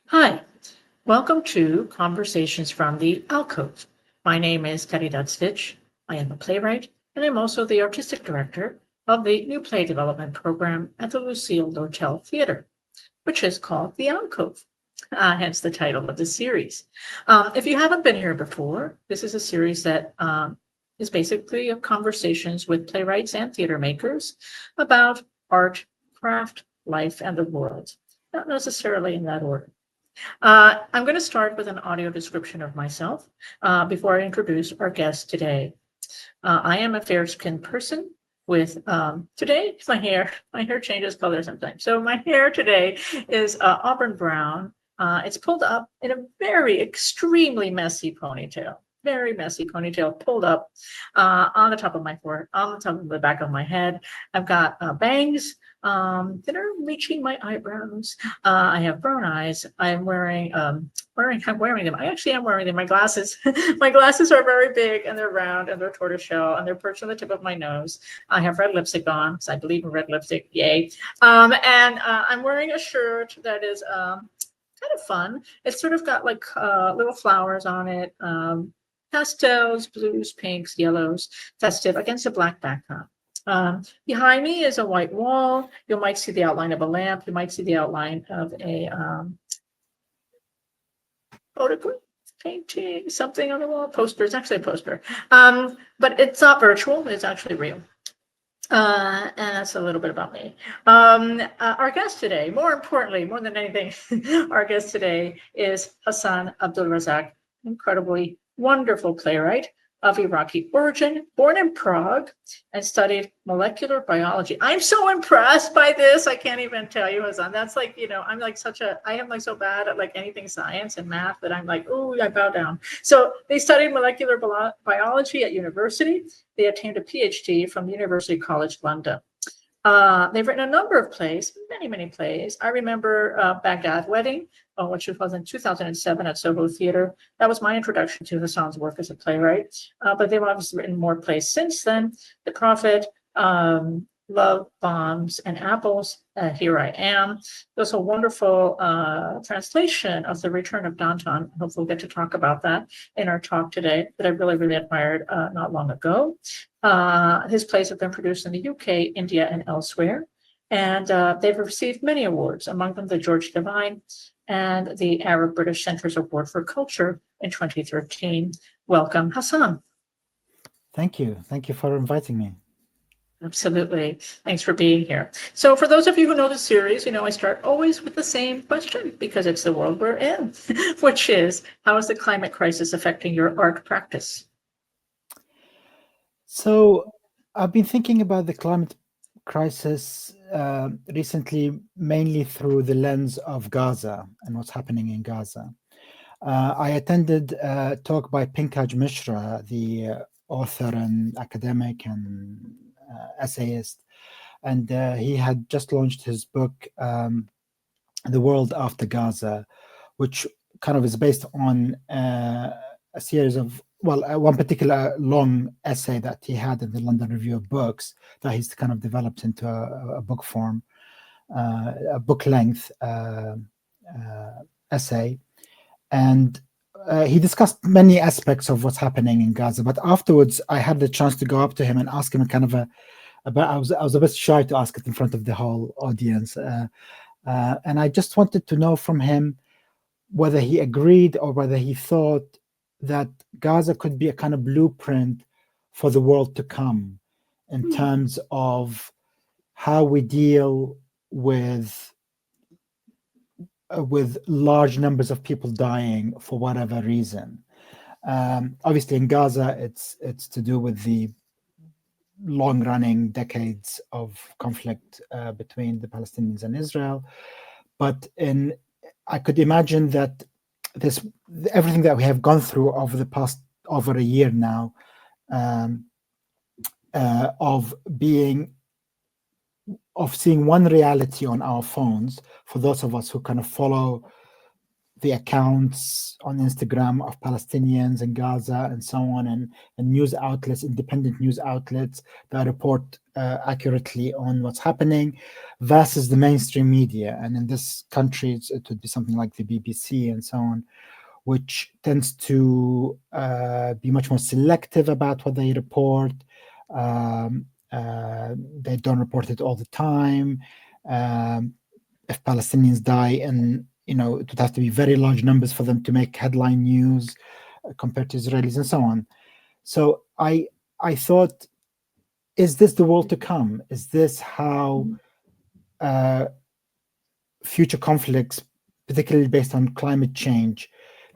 Hi, welcome to Conversations from the Alcove. My name is Caridad Svich. I am a playwright, and I'm also the artistic director of the new play development program at the Lucille Lortel Theater, which is called the Alcove, hence the title of the series. If you haven't been here before, this is a series that is basically of conversations with playwrights and theater makers about art, craft, life, and the world, not necessarily in that order. I'm going to start with an audio description of myself before I introduce our guest today. I am a fair-skinned person with today my hair changes color sometimes. So my hair today is auburn brown. It's pulled up in a very extremely messy ponytail. Very messy ponytail pulled up on the top of my forehead, on the top of the back of my head. I've got bangs that are reaching my eyebrows. I have brown eyes. I'm wearing them. I actually am wearing them. My glasses, my glasses are very big and they're round and they're tortoiseshell and they're perched on the tip of my nose. I have red lipstick on because I believe in red lipstick. Yay! And I'm wearing a shirt that is kind of fun. It's sort of got like little flowers on it. Pastels, blues, pinks, yellows, festive against a black background. Behind me is a white wall. You might see the outline of a lamp. You might see the outline of a photograph, painting, something on the wall, poster. It's actually a poster. But it's not virtual. It's actually real. And that's a little bit about me. Our guest today, more importantly, more than anything, our guest today is Hassan Abdulrazzak, incredibly wonderful playwright of Iraqi origin, born in Prague, and studied molecular biology. I'm so impressed by this. I can't even tell you, Hassan. That's like, I'm like I am like so bad at like anything science and math that I'm like, oh, I bow down. So they studied molecular biology at university. They obtained a PhD from University College London. They've written a number of plays, many plays. I remember Baghdad Wedding, which was in 2007 at Soho Theatre. That was my introduction to Hassan's work as a playwright. But they've obviously written more plays since then. The Prophet, Love, Bombs, and Apples, Here I Am. There's a wonderful translation of The Return of Danton. I hope we'll get to talk about that in our talk today that I really admired not long ago. His plays have been produced in the UK, India, and elsewhere. And they've received many awards, among them the George Devine and the Arab British Centre's Award for Culture in 2013. Welcome, Hassan. Thank you. Thank you for inviting me. Absolutely. Thanks for being here. So for those of you who know the series, I start always with the same question because it's the world we're in, which is, how is the climate crisis affecting your art practice? So I've been thinking about the climate crisis recently, mainly through the lens of Gaza and what's happening in Gaza. I attended a talk by Pankaj Mishra, the author and academic and essayist, and he had just launched his book, The World After Gaza, which kind of is based on a series of, one particular long essay that he had in the London Review of Books that he's kind of developed into a book form, a book length essay. And he discussed many aspects of what's happening in Gaza. But afterwards, I had the chance to go up to him and ask him a kind of I was a bit shy to ask it in front of the whole audience. And I just wanted to know from him whether he agreed or whether he thought that Gaza could be a kind of blueprint for the world to come in terms of how we deal with large numbers of people dying for whatever reason. Obviously in Gaza, it's to do with the long-running decades of conflict between the Palestinians and Israel. But I could imagine that everything that we have gone through over a year now, of seeing one reality on our phones, for those of us who kind of follow the accounts on Instagram of Palestinians in Gaza and so on, and news outlets, independent news outlets that report accurately on what's happening, versus the mainstream media. And in this country, it would be something like the BBC and so on, which tends to be much more selective about what they report. They don't report it all the time. If Palestinians die, and it would have to be very large numbers for them to make headline news compared to Israelis and so on. So I thought, is this the world to come? Is this how future conflicts, particularly based on climate change,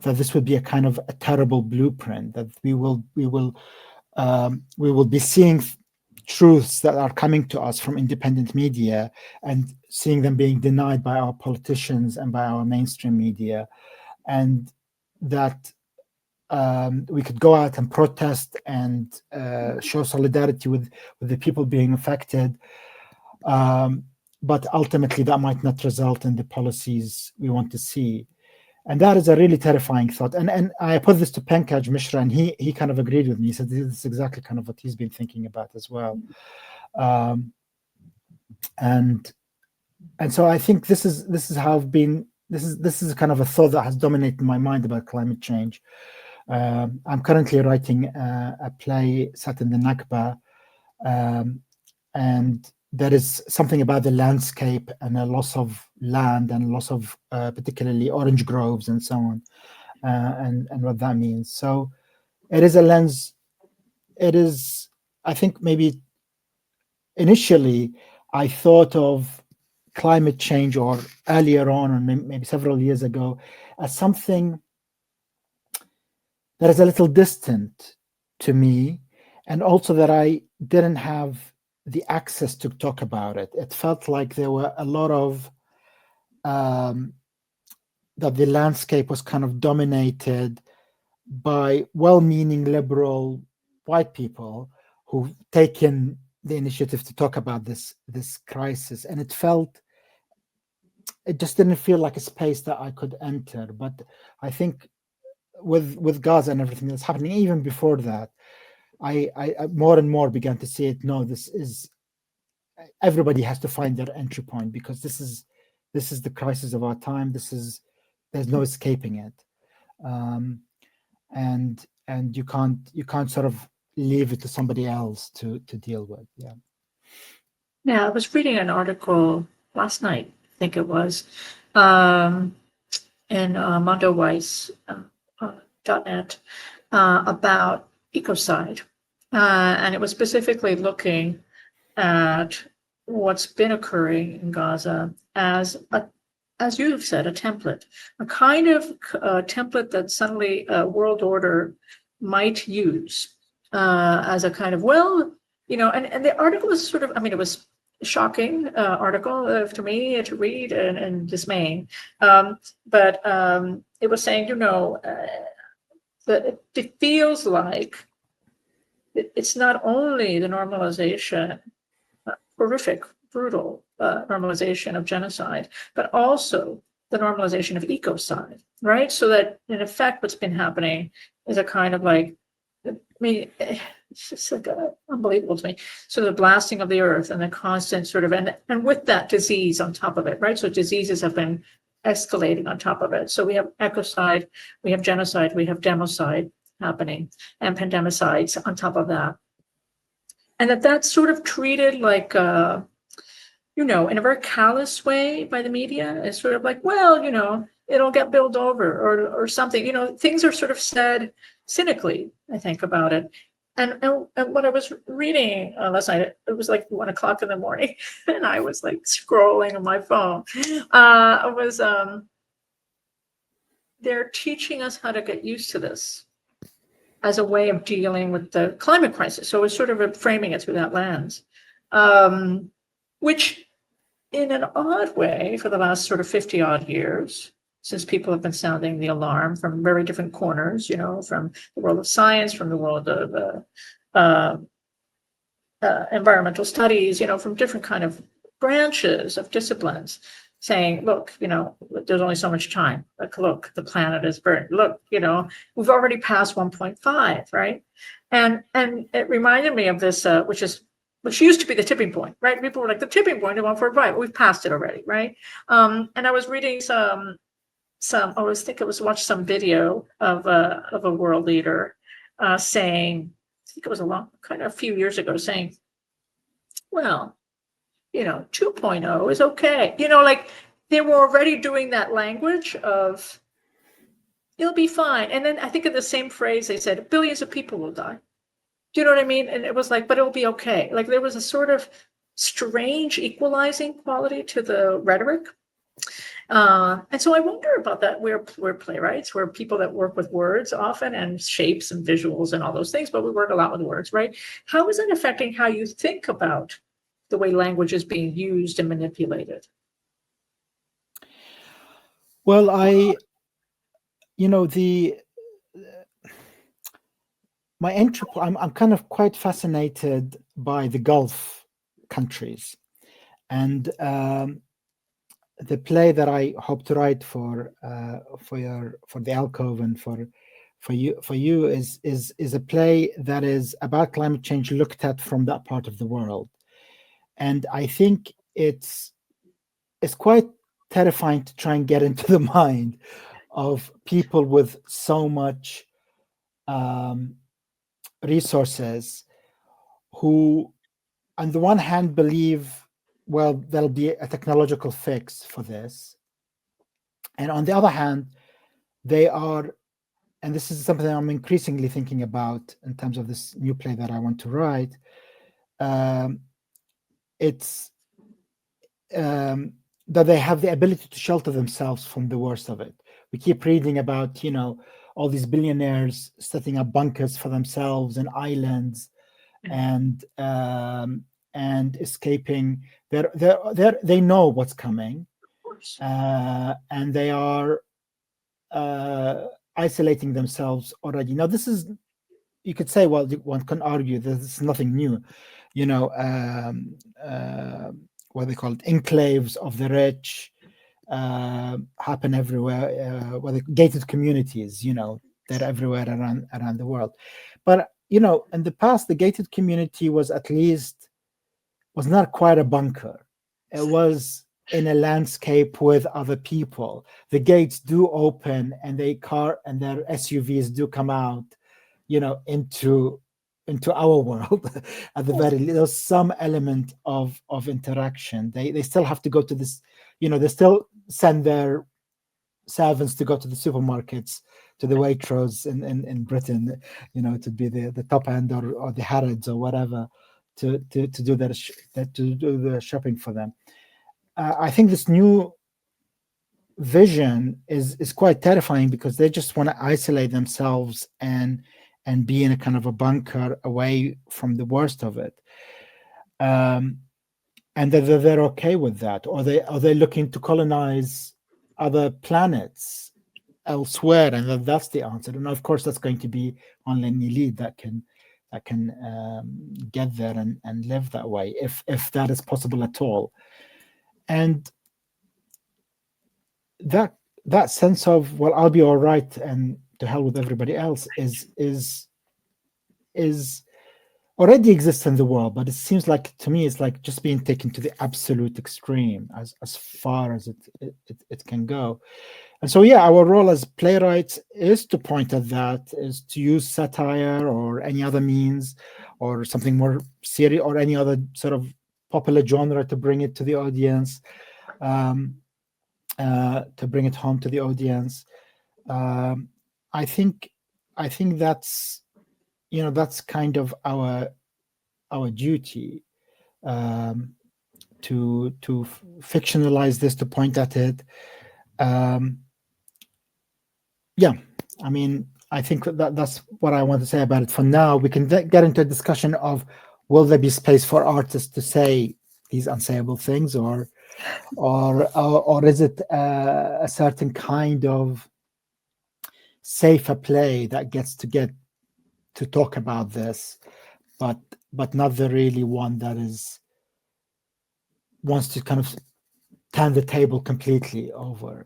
that this would be a kind of a terrible blueprint, that we will be seeing truths that are coming to us from independent media and seeing them being denied by our politicians and by our mainstream media, and that we could go out and protest and show solidarity with the people being affected, but ultimately that might not result in the policies we want to see. And that is a really terrifying thought. And I put this to Pankaj Mishra, and he kind of agreed with me. He said this is exactly kind of what he's been thinking about as well. And so I think this is how I've been. This is kind of a thought that has dominated my mind about climate change. I'm currently writing a play set in the Nakba, and there is something about the landscape and a loss of land and loss of particularly orange groves and so on, and what that means. So it is a lens. It is, I think, maybe initially I thought of climate change, or earlier on, or maybe several years ago, as something that is a little distant to me, and also that I didn't have the access to talk about it. It felt like there were a lot of that the landscape was kind of dominated by well-meaning liberal white people who've taken the initiative to talk about this crisis, and it just didn't feel like a space that I could enter. But I think with Gaza and everything that's happening, even before that, I more and more began to see it. No, this is, everybody has to find their entry point, because this is the crisis of our time. There's no escaping it, and you can't sort of leave it to somebody else to deal with. Yeah, I was reading an article last night, I think it was, in mondoweiss.net about ecocide. And it was specifically looking at what's been occurring in Gaza as you've said, a template, a kind of template that suddenly a world order might use as a kind of, and the article was sort of, it was a shocking article to me to read and dismaying. But it was saying, that it feels like it's not only the normalization, horrific, brutal normalization of genocide, but also the normalization of ecocide, right? So that in effect, what's been happening is a kind of like, it's just like unbelievable to me. So the blasting of the earth and the constant sort of, and with that disease on top of it, right? So diseases have been escalating on top of it. So we have ecocide, we have genocide, we have democide happening, and pandemicides on top of that. And that's sort of treated like, in a very callous way by the media. It's sort of like, it'll get built over or something. Things are sort of said cynically, I think, about it. And what I was reading last night, it was like 1 o'clock in the morning, and I was like scrolling on my phone. They're teaching us how to get used to this as a way of dealing with the climate crisis. So it's sort of framing it through that lens, which in an odd way, for the last sort of 50 odd years, since people have been sounding the alarm from very different corners, from the world of science, from the world of environmental studies, from different kind of branches of disciplines, saying, look, there's only so much time. Like, look, the planet is burned. Look, we've already passed 1.5, right? And it reminded me of this, which used to be the tipping point, right? People were like, the tipping point, 1.5, we've passed it already, right? And I was reading watched some video of a world leader saying, I think it was a few years ago, saying, well, 2.0 is okay. Like they were already doing that language of it'll be fine. And then I think in the same phrase, they said billions of people will die. Do you know what I mean? And it was like, but it'll be okay. Like there was a sort of strange equalizing quality to the rhetoric. And so I wonder about that. We're playwrights, we're people that work with words often and shapes and visuals and all those things, but we work a lot with words, right? How is it affecting how you think about the way language is being used and manipulated? Well, I'm kind of quite fascinated by the Gulf countries, and the play that I hope to write for the Alcove and for you is a play that is about climate change looked at from that part of the world, and I think it's quite terrifying to try and get into the mind of people with so much resources who, on the one hand, believe, well, there'll be a technological fix for this. And on the other hand, they are, and this is something I'm increasingly thinking about in terms of this new play that I want to write, it's that they have the ability to shelter themselves from the worst of it. We keep reading about, all these billionaires setting up bunkers for themselves and islands and escaping. They know what's coming, and they are isolating themselves already. Now, this is, you could say, well, one can argue that this is nothing new. What they call it, enclaves of the rich happen everywhere. The gated communities, they're everywhere around the world. But in the past, the gated community was not quite a bunker. It was in a landscape with other people. The gates do open, and their SUVs do come out, into our world. At the very least, there's some element of interaction. They still have to go to this, they still send their servants to go to the supermarkets, to the Waitrose in Britain, to be the top end or the Harrods or whatever, to do the shopping for them. I think this new vision is quite terrifying, because they just want to isolate themselves and be in a kind of a bunker away from the worst of it, and that they're okay with that, or they're looking to colonize other planets elsewhere, and that's the answer. And of course, that's going to be only an elite that can get there and live that way, if that is possible at all. And that sense of, well, I'll be all right, and to hell with everybody else is already exists in the world, but it seems like, to me, it's like just being taken to the absolute extreme, as far as it can go. And so, yeah, our role as playwrights is to point at that, is to use satire or any other means, or something more serious, or any other sort of popular genre, to bring it to the audience, to bring it home to the audience. I think that's that's kind of our duty, to fictionalize this, to point at it. I mean, I think that's what I want to say about it for now. We can get into a discussion of, will there be space for artists to say these unsayable things, or is it a certain kind of safer play that gets to talk about this, but not the really one that wants to kind of turn the table completely over.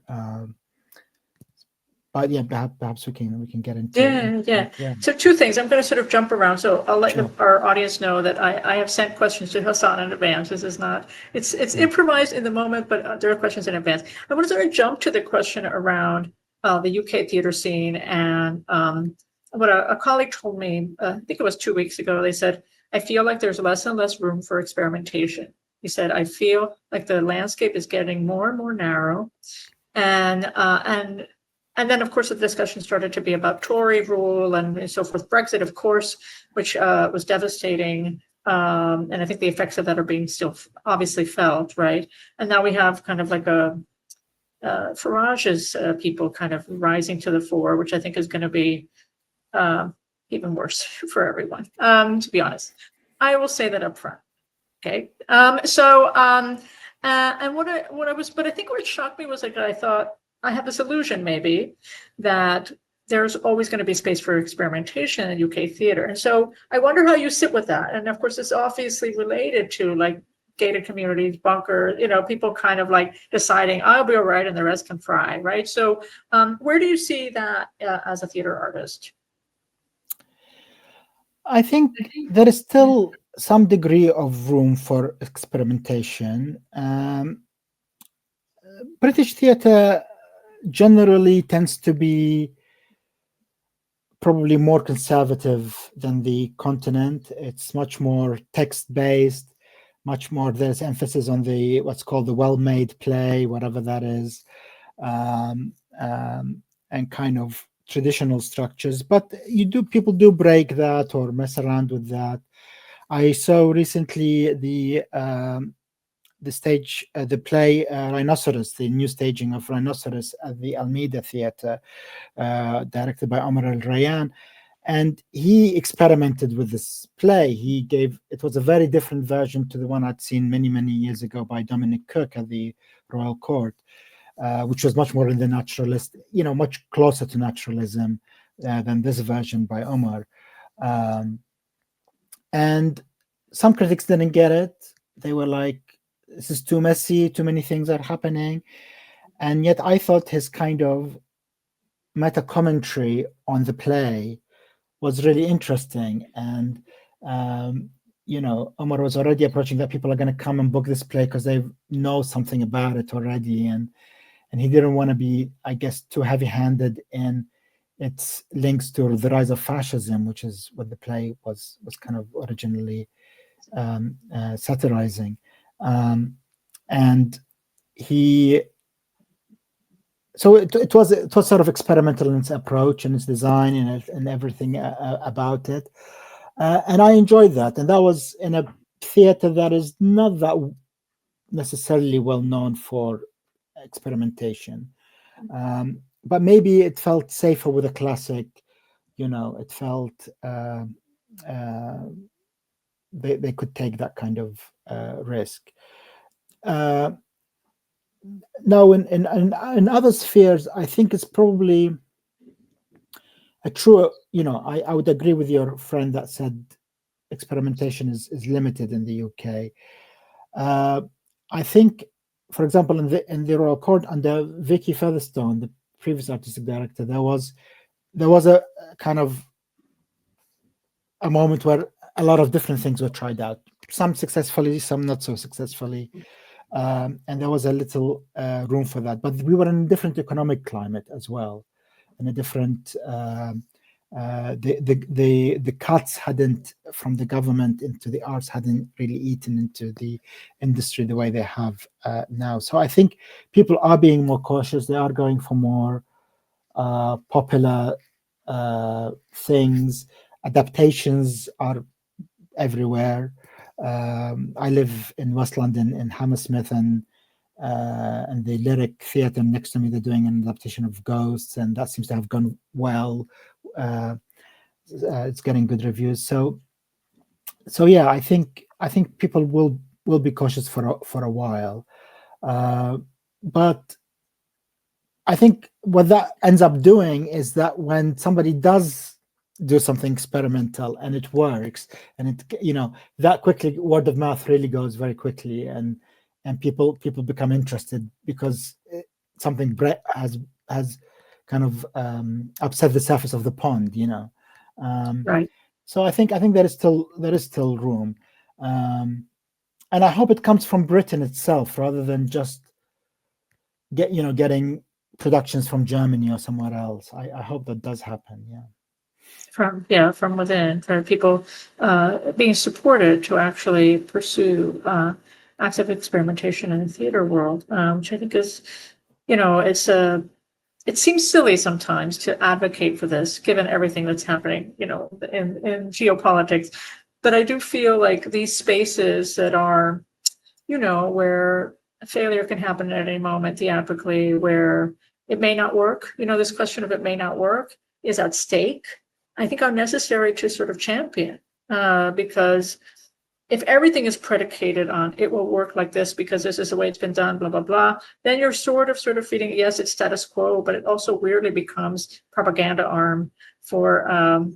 But yeah, perhaps we can get into it. Yeah. So two things. I'm going to sort of jump around. So I'll let our audience know that I have sent questions to Hassan in advance. This is not, it's improvised in the moment, but there are questions in advance. I want to sort of jump to the question around the UK theater scene. And what a colleague told me, I think it was 2 weeks ago, they said, I feel like there's less and less room for experimentation. He said, I feel like the landscape is getting more and more narrow. And then, of course, the discussion started to be about Tory rule and so forth. Brexit, of course, which was devastating. And I think the effects of that are being still obviously felt, right? And now we have kind of like Farage's people kind of rising to the fore, which I think is going to be even worse for everyone, to be honest. I will say that up front. Okay. And but I think what shocked me was like, I thought, I have this illusion maybe that there's always going to be space for experimentation in UK theater. And so I wonder how you sit with that. And of course, it's obviously related to like gated communities, bunker, people kind of like deciding I'll be all right and the rest can fry, right? So where do you see that as a theater artist? I think there is still some degree of room for experimentation. British theater generally tends to be probably more conservative than the continent. It's much more text-based, much more, there's emphasis on the what's called the well-made play, whatever that is, and kind of traditional structures. But people do break that or mess around with that. I saw recently the play Rhinoceros, the new staging of Rhinoceros at the Almeida Theatre, directed by Omar Al Rayyan, and he experimented with this play. It was a very different version to the one I'd seen many years ago by Dominic Cook at the Royal Court, which was much more in the naturalist, much closer to naturalism than this version by Omar. And some critics didn't get it. They were like, this is too messy, too many things are happening. And yet I thought his kind of meta commentary on the play was really interesting. And, Omar was already approaching that people are going to come and book this play because they know something about it already. And he didn't want to be, I guess, too heavy-handed in its links to the rise of fascism, which is what the play was kind of originally satirizing. And it was sort of experimental in its approach and its design and everything about it. And I enjoyed that. And that was in a theater that is not that necessarily well known for experimentation. But maybe it felt safer with a classic, it felt they could take that kind of risk. Now, in other spheres, I think it's probably a true, I would agree with your friend that said experimentation is limited in the UK. I think, for example, in the Royal Court under Vicky Featherstone, the previous artistic director, there was a kind of a moment where a lot of different things were tried out, some successfully, some not so successfully. And there was a little room for that. But we were in a different economic climate as well, and a different the cuts hadn't from the government into the arts hadn't really eaten into the industry the way they have now. So I think people are being more cautious. They are going for more popular things. Adaptations are everywhere. I live in West London in Hammersmith, and the Lyric Theatre next to me, they're doing an adaptation of Ghosts, and that seems to have gone well. It's getting good reviews. So yeah, I think people will be cautious for a while, but I think what that ends up doing is that when somebody does do something experimental and it works, and it that quickly, word of mouth really goes very quickly, and and people become interested because something has kind of upset the surface of the pond, Right. So I think there is still room, and I hope it comes from Britain itself rather than just getting productions from Germany or somewhere else. I hope that does happen. From within, for people being supported to actually pursue active experimentation in the theater world, which I think is, it seems silly sometimes to advocate for this, given everything that's happening, in geopolitics. But I do feel like these spaces that are, where failure can happen at any moment theatrically, where it may not work, this question of it may not work is at stake, I think are necessary to sort of champion, because if everything is predicated on it will work like this because this is the way it's been done, blah, blah, blah, then you're sort of feeding, yes, it's status quo, but it also weirdly becomes propaganda arm for,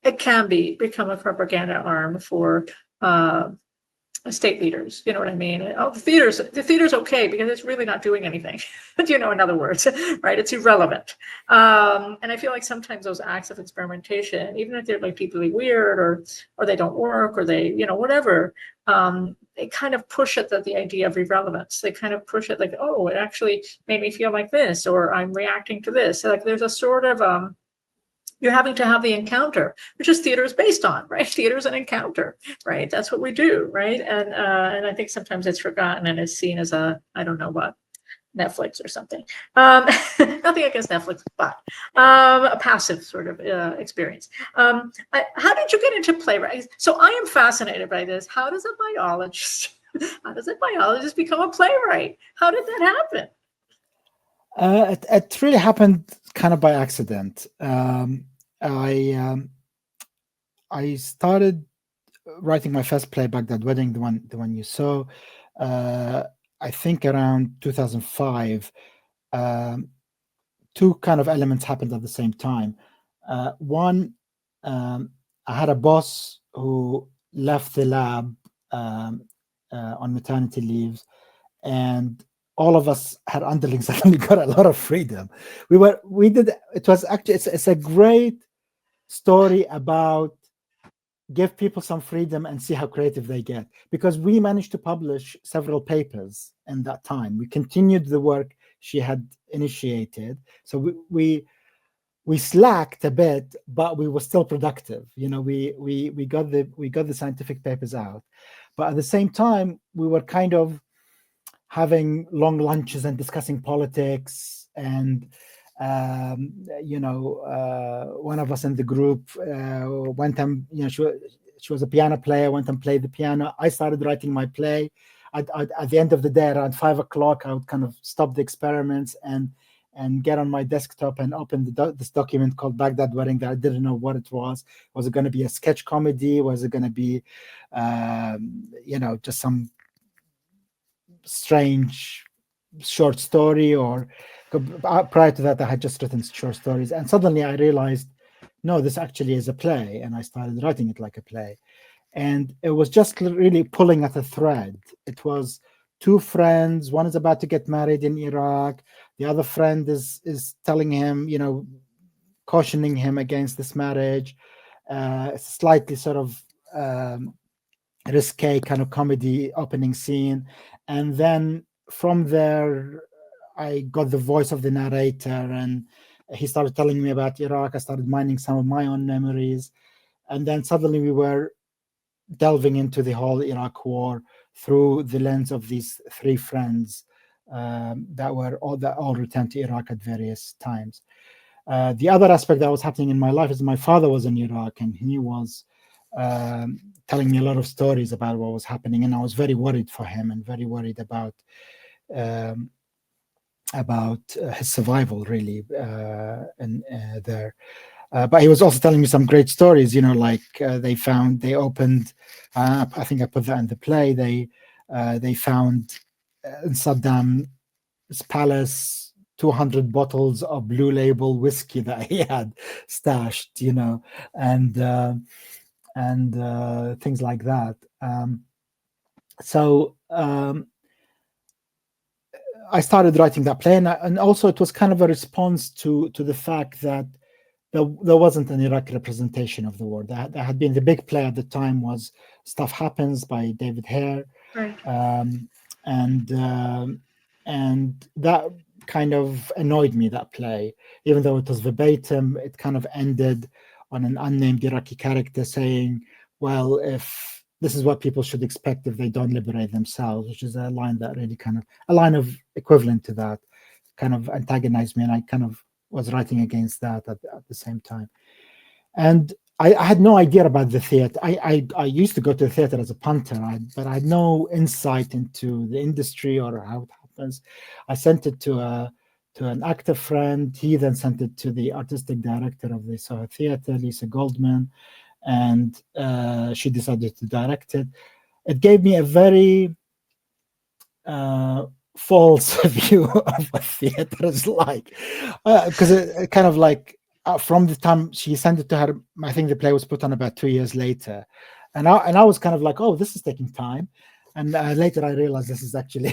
it can become a propaganda arm for state leaders, you know what I mean? Oh, the theater's okay because it's really not doing anything, in other words, right? It's irrelevant. And I feel like sometimes those acts of experimentation, even if they're like deeply weird or they don't work or they, whatever, they kind of push at the idea of irrelevance. They kind of push it like, oh, it actually made me feel like this, or I'm reacting to this. So like there's a sort of, you're having to have the encounter, which is theater is based on, right? Theater is an encounter, right? That's what we do, right? And I think sometimes it's forgotten and it's seen as I don't know what, Netflix or something. Nothing against Netflix, but a passive sort of experience. How did you get into playwriting? So I am fascinated by this. How does a biologist become a playwright? How did that happen? It really happened kind of by accident. I started writing my first play, Baghdad Wedding, the one you saw. I think around 2005. Two kind of elements happened at the same time. One, I had a boss who left the lab on maternity leaves, and all of us had underlings suddenly got a lot of freedom. It's a great story about give people some freedom and see how creative they get, because we managed to publish several papers in that time. We continued the work she had initiated, so we slacked a bit, but we were still productive. We got the scientific papers out, but at the same time we were kind of having long lunches and discussing politics. And one of us in the group went and she was a piano player, went and played the piano. I started writing my play. At the end of the day, around 5 o'clock, I would kind of stop the experiments and get on my desktop and open this document called Baghdad Wedding that I didn't know what it was. Was it going to be a sketch comedy? Was it going to be just some strange short story? Or prior to that, I had just written short stories, and suddenly I realized, no, this actually is a play, and I started writing it like a play. And it was just really pulling at a thread. It was two friends. One is about to get married in Iraq. The other friend is telling him, cautioning him against this marriage. It's a slightly sort of risque kind of comedy opening scene. And then from there, I got the voice of the narrator, and he started telling me about Iraq. I started mining some of my own memories. And then suddenly we were delving into the whole Iraq war through the lens of these three friends that all returned to Iraq at various times. The other aspect that was happening in my life is my father was in Iraq, and he was telling me a lot of stories about what was happening, and I was very worried for him and very worried about his survival, really, there. But he was also telling me some great stories, like they opened, I think I put that in the play, they found in Saddam's palace 200 bottles of Blue Label whiskey that he had stashed, and things like that. So I started writing that play, and also it was kind of a response to the fact that there wasn't an Iraqi representation of the war. There had been, the big play at the time was Stuff Happens by David Hare, Right. and that kind of annoyed me, that play. Even though it was verbatim, it kind of ended on an unnamed Iraqi character saying, well, if this is what people should expect if they don't liberate themselves, which is a line that really kind of, a line of equivalent to that, kind of antagonized me, and I kind of was writing against that at the same time. And I had no idea about the theater. I used to go to the theater as a punter, but I had no insight into the industry or how it happens. I sent it to an actor friend. He then sent it to the artistic director of the Soho Theatre, Lisa Goldman, and she decided to direct it. It gave me a very false view of what theater is like, because it kind of like from the time she sent it to her, I think the play was put on about 2 years later, and I was kind of like, oh, this is taking time, and later I realized this is actually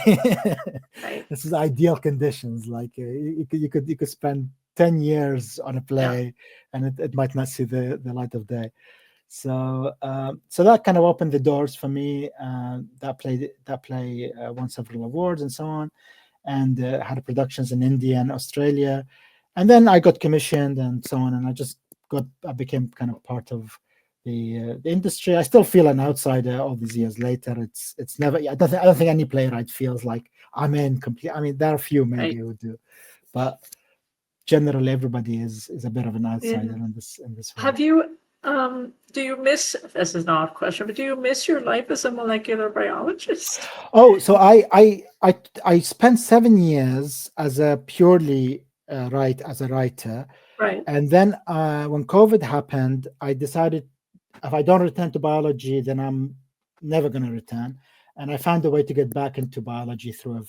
Right. this is ideal conditions. Like you could spend 10 years on a play, and it might not see the light of day. So that kind of opened the doors for me. That play won several awards and so on, and had productions in India and Australia, and then I got commissioned and so on, and I became kind of part of the industry. I still feel an outsider all these years later. It's never. I don't think any playwright feels like I'm in complete. I mean, there are a few maybe who do, but generally everybody is a bit of an outsider in this way. Have you do you miss, this is not a question, but do you miss your life as a molecular biologist? Oh, so I spent 7 years as a purely as a writer, Right. and then when COVID happened, I decided if I don't return to biology, then I'm never going to return. And I found a way to get back into biology through a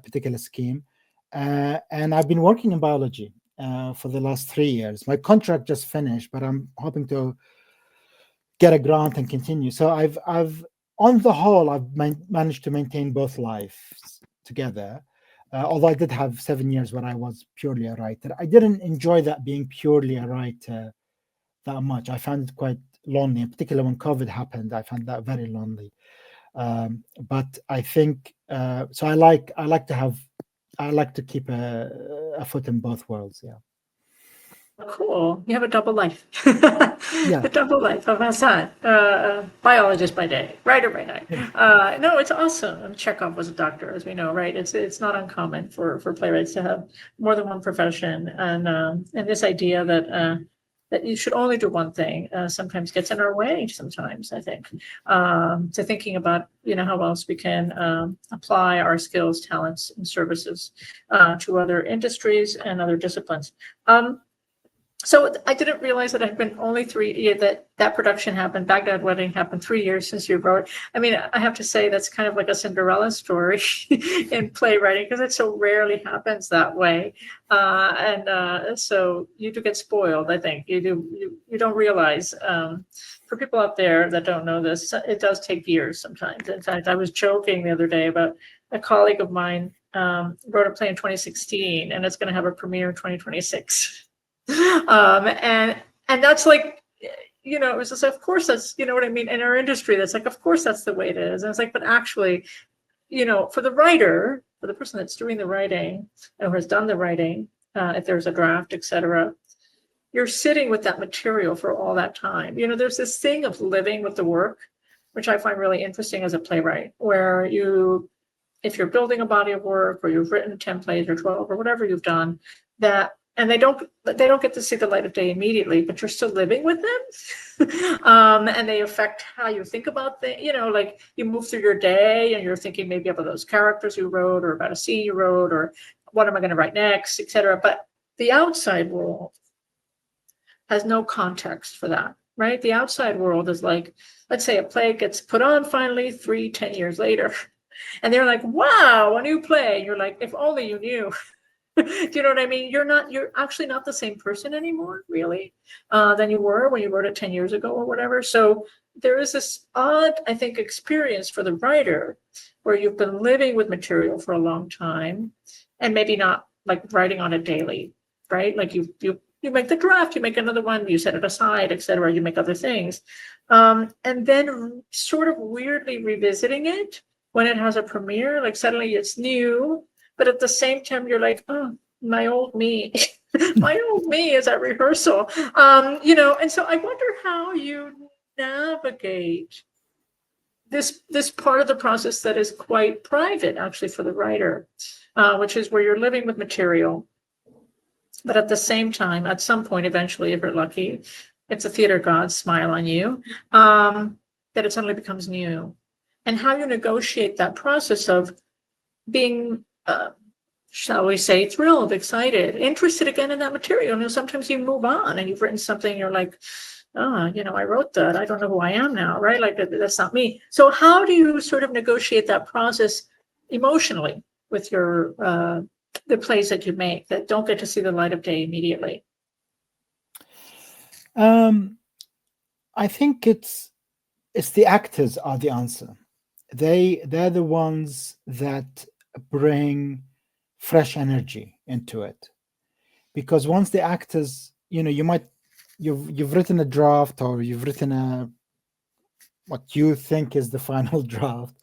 particular scheme, and I've been working in biology for the last 3 years. My contract just finished, but I'm hoping to get a grant and continue. So I've on the whole, I've managed to maintain both lives together. Although I did have 7 years where I was purely a writer. I didn't enjoy that, being purely a writer, that much. I found it quite lonely, in particular when COVID happened. I found that very lonely. But I think so. I like to keep a foot in both worlds. Yeah. Cool. You have a double life. Yeah. The double life of Hassan, biologist by day, writer by night. No, it's awesome. And Chekhov was a doctor, as we know, right? It's not uncommon for playwrights to have more than one profession, and this idea that you should only do one thing sometimes gets in our way. Sometimes, I think, to thinking about how else we can apply our skills, talents, and services to other industries and other disciplines. So I didn't realize that it had been only 3 years that production happened. Baghdad Wedding happened 3 years since you wrote. I mean, I have to say that's kind of like a Cinderella story in playwriting, because it so rarely happens that way. So you do get spoiled. I think you don't realize. For people out there that don't know this, it does take years sometimes. In fact, I was joking the other day about a colleague of mine wrote a play in 2016, and it's going to have a premiere in 2026. And that's like, it was just, of course, that's, what I mean, in our industry, that's like, of course, that's the way it is. And it's like, but actually, for the writer, for the person that's doing the writing or has done the writing, if there's a draft, etc., you're sitting with that material for all that time. There's this thing of living with the work, which I find really interesting as a playwright, where if you're building a body of work, or you've written 10 plays or 12 or whatever you've done, and they don't get to see the light of day immediately, but you're still living with them. And they affect how you think about things. Like you move through your day and you're thinking maybe about those characters you wrote, or about a scene you wrote, or what am I going to write next, etc. But the outside world has no context for that, right? The outside world is like, let's say a play gets put on finally 10 years later, and they're like, wow, a new play. You're like, if only you knew. Do you know what I mean? You're actually not the same person anymore, really, than you were when you wrote it 10 years ago or whatever. So there is this odd, I think, experience for the writer where you've been living with material for a long time and maybe not like writing on it daily, right? Like you make the draft, you make another one, you set it aside, etc. You make other things. And then sort of weirdly revisiting it when it has a premiere, like suddenly it's new, but at the same time you're like, oh, my old me. My old me is at rehearsal. And so I wonder how you navigate this part of the process that is quite private, actually, for the writer, which is where you're living with material, but at the same time, at some point, eventually, if you're lucky, if the theater gods smile on you, that it suddenly becomes new, and how you negotiate that process of being, shall we say, thrilled, excited, interested again in that material. Sometimes you move on and you've written something, you're like, oh, I wrote that. I don't know who I am now, right? Like that's not me. So how do you sort of negotiate that process emotionally with your the plays that you make that don't get to see the light of day immediately? I think it's the actors are the answer. They're the ones that bring fresh energy into it, because once the actors, you've written a draft, or you've written what you think is the final draft,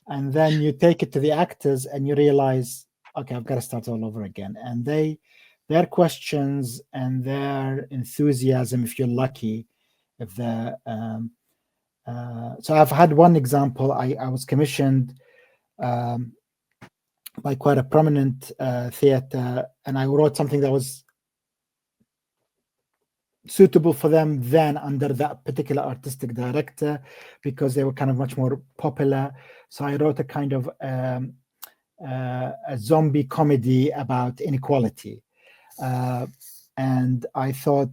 and then you take it to the actors and you realize, okay, I've got to start all over again. And their questions and their enthusiasm, if you're lucky, if they're so I've had one example. I was commissioned by quite a prominent theater, and I wrote something that was suitable for them then under that particular artistic director, because they were kind of much more popular. So I wrote a kind of a zombie comedy about inequality, and I thought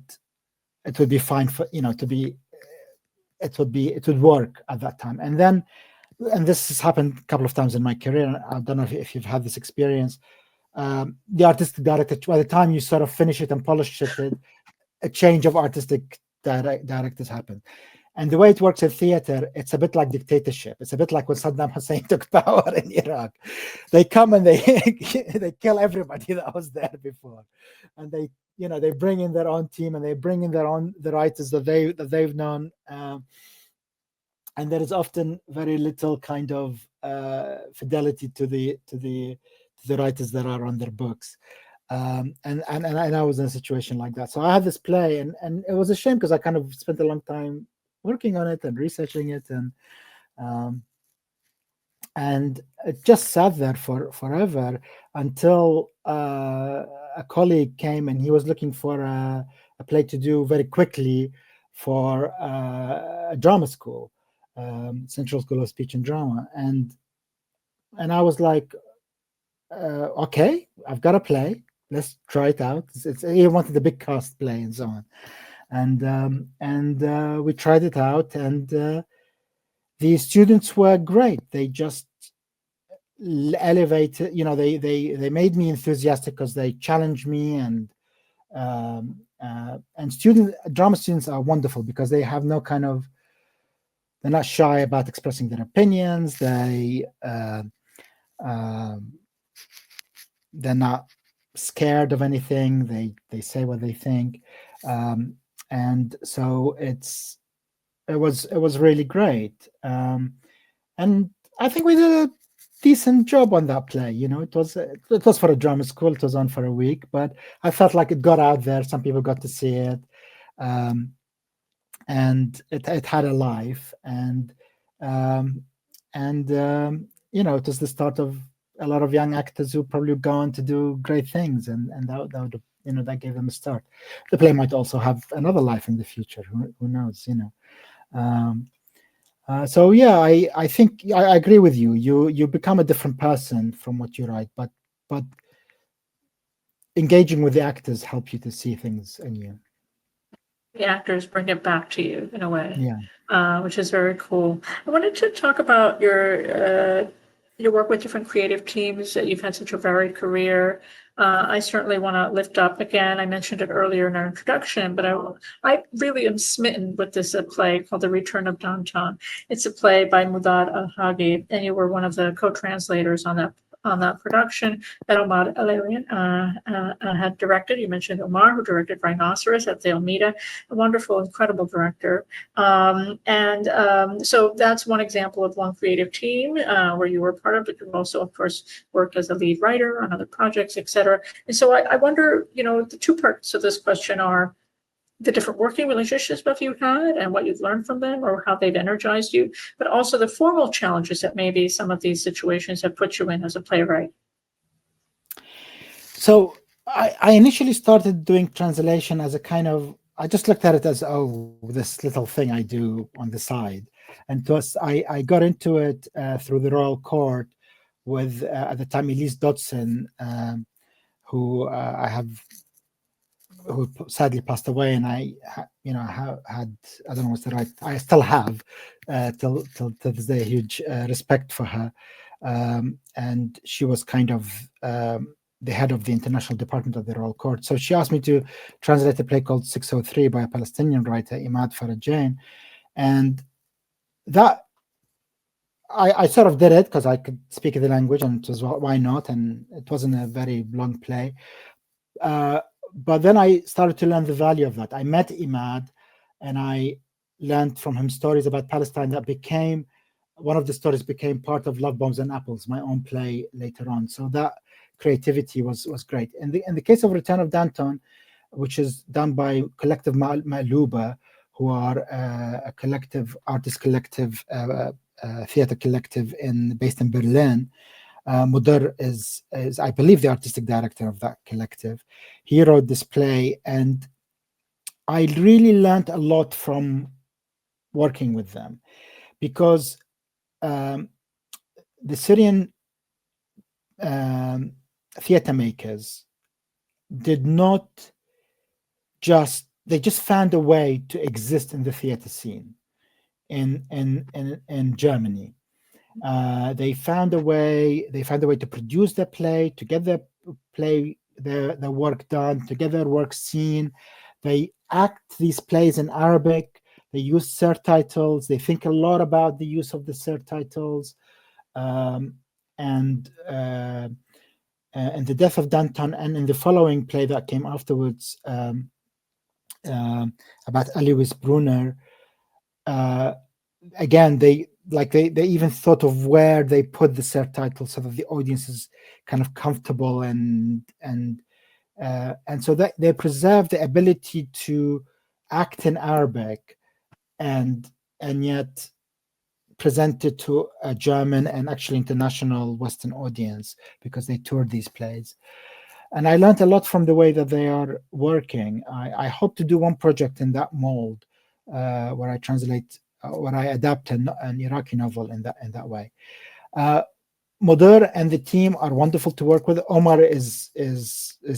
it would be fine for it would work at that time. And this has happened a couple of times in my career. I don't know if you've had this experience. The artistic director, by the time you sort of finish it and polish it, a change of artistic directors happen. And the way it works in theater, it's a bit like dictatorship. It's a bit like when Saddam Hussein took power in Iraq. They come and they kill everybody that was there before, and they bring in their own team, and they bring in the writers that they've known, and there is often very little kind of fidelity to the writers that are on their books. And I was in a situation like that. So I had this play, and it was a shame, because I kind of spent a long time working on it and researching it, and it just sat there forever until a colleague came, and he was looking for a play to do very quickly for a drama school, Central School of Speech and Drama, and I was like, okay, I've got a play. Let's try it out. He wanted a big cast play and so on, and we tried it out, and the students were great. They just elevated. They made me enthusiastic because they challenged me, and drama students are wonderful because they have no kind of. They're not shy about expressing their opinions. They're not scared of anything. They say what they think, and so it was really great, and I think we did a decent job on that play. It was for a drama school. It was on for a week, but I felt like it got out there. Some people got to see it, and it had a life, and it was the start of a lot of young actors who probably go on to do great things, and that gave them a start. The play might also have another life in the future. Who knows? So yeah, I think I agree with you. You become a different person from what you write, but engaging with the actors help you to see things in you. The actors bring it back to you in a way, yeah, which is very cool. I wanted to talk about your you work with different creative teams. You've had such a varied career. I certainly want to lift up again. I mentioned it earlier in our introduction, but I really am smitten with this play called The Return of Danton. It's a play by Mudad Al-Hagi, and you were one of the co-translators on that production that Omar El-Arian had directed. You mentioned Omar, who directed Rhinoceros at the Almeida, a wonderful, incredible director. So that's one example of one creative team where you were part of, but you also, of course, worked as a lead writer on other projects, etc. And so I wonder, the two parts of this question are the different working relationships that you've had and what you've learned from them or how they've energized you, but also the formal challenges that maybe some of these situations have put you in as a playwright. So I initially started doing translation as a kind of, I just looked at it as, this little thing I do on the side. And I got into it through the Royal Court with, at the time, Elise Dodson, who who sadly passed away, and I had, I don't know what's the right, I still have till this day, huge respect for her. And she was kind of the head of the international department of the Royal Court. So she asked me to translate a play called 603 by a Palestinian writer, Imad Farajain. And that, I sort of did it because I could speak the language, and it was, why not? And it wasn't a very long play. But then I started to learn the value of that. I met Imad, and I learned from him stories about Palestine that became, one of the stories became part of Love Bombs and Apples, my own play later on. So that creativity was great. In the case of Return of Danton, which is done by Collective Ma'luba, who are a collective, artist collective, theater collective based in Berlin. Mudir is, I believe, the artistic director of that collective. He wrote this play, and I really learned a lot from working with them, because the Syrian theater makers did not they just found a way to exist in the theater scene in Germany. They found a way to produce their play, to get their play, their work done, to get their work seen. They act these plays in Arabic. They use surtitles. They think a lot about the use of the surtitles. And The Death of Danton, and in the following play that came afterwards, about Alois Brunner, again, they even thought of where they put the subtitles so that the audience is kind of comfortable, and so that they preserve the ability to act in Arabic and yet present it to a German and actually international Western audience, because they toured these plays. And I learned a lot from the way that they are working. I hope to do one project in that mold, where I translate, where I adapt an Iraqi novel in that way. Mudir and the team are wonderful to work with. Omar is